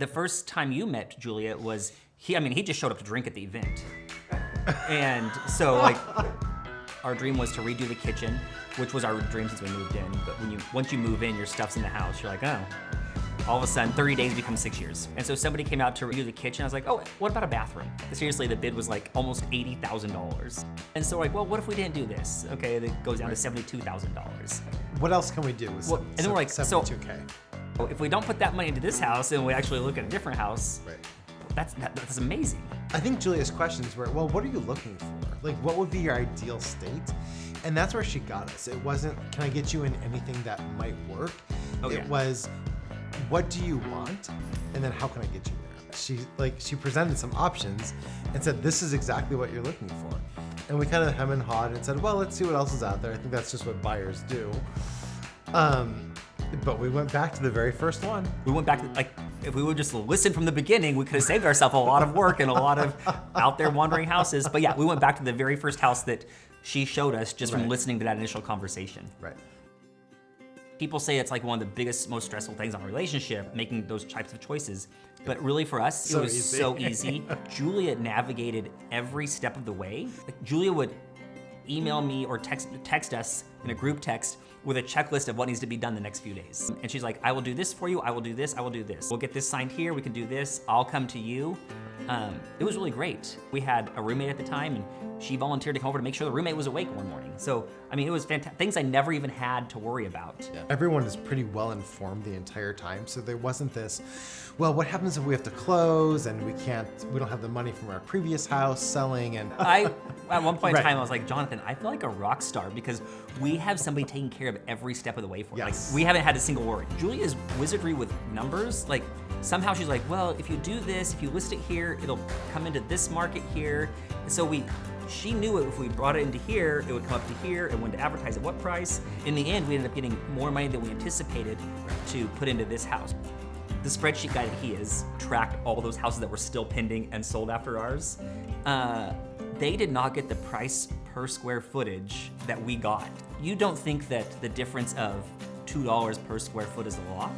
The first time you met Julia was, he just showed up to drink at the event. And so like, our dream was to redo the kitchen, which was our dream since we moved in. But once you move in, your stuff's in the house. You're like, oh. All of a sudden, 30 days becomes 6 years. And so somebody came out to redo the kitchen. I was like, oh, what about a bathroom? Seriously, the bid was like almost $80,000. And so like, well, what if we didn't do this? Okay, it goes down to $72,000. What else can we do with and then we're like, $72K? So if we don't put that money into this house and we actually look at a different house, Right. That's amazing. I think Julia's questions were, well, what are you looking for? Like, what would be your ideal state? And that's where she got us. It wasn't, can I get you in anything that might work? It was, what do you want? And then how can I get you there? She presented some options and said, this is exactly what you're looking for. And we kind of hem and hawed and said, well, let's see what else is out there. I think that's just what buyers do. But we went back to the very first one. We went back, like, if we would just listen from the beginning, we could have saved ourselves a lot of work and a lot of out there wandering houses. But yeah, we went back to the very first house that she showed us just from listening to that initial conversation. Right. People say it's like one of the biggest, most stressful things in a relationship, making those types of choices. But really for us, it was so easy. Julia navigated every step of the way. Like, Julia would email me or text us in a group text with a checklist of what needs to be done the next few days. And she's like, I will do this for you, I will do this, I will do this. We'll get this signed here, we can do this, I'll come to you. It was really great. We had a roommate at the time and she volunteered to come over to make sure the roommate was awake one morning. So, I mean, it was fantastic. Things I never even had to worry about. Yeah. Everyone is pretty well informed the entire time. So there wasn't this, well, what happens if we have to close and we don't have the money from our previous house selling? And at one point in time, I was like, Jonathan, I feel like a rock star because we have somebody taking care of every step of the way for us. Yes. Like, we haven't had a single worry. Julia's wizardry with numbers, like somehow she's like, well, if you do this, if you list it here, it'll come into this market here. And so she knew if we brought it into here, it would come up to here, and when to advertise at what price. In the end, we ended up getting more money than we anticipated to put into this house. The spreadsheet guy that he is tracked all those houses that were still pending and sold after ours. They did not get the price per square footage that we got. You don't think that the difference of $2 per square foot is a lot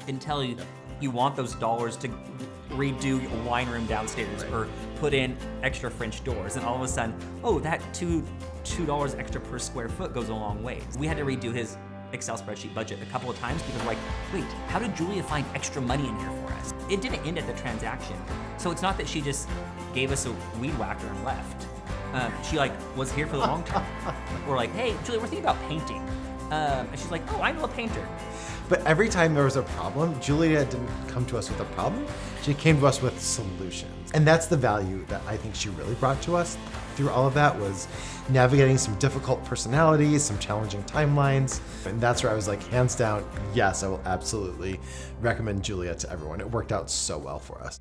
until you want those dollars to redo your wine room downstairs or put in extra French doors, and all of a sudden, oh, that $2 extra per square foot goes a long way. We had to redo his Excel spreadsheet budget a couple of times because we're like, wait, how did Julia find extra money in here for us? It didn't end at the transaction. So it's not that she just gave us a weed whacker and left. She was here for the long term. We're like, hey, Julia, we're thinking about painting. And she's like, oh, I know a painter. But every time there was a problem, Julia didn't come to us with a problem. She came to us with solutions. And that's the value that I think she really brought to us through all of that, was navigating some difficult personalities, some challenging timelines. And that's where I was like, hands down, yes, I will absolutely recommend Julia to everyone. It worked out so well for us.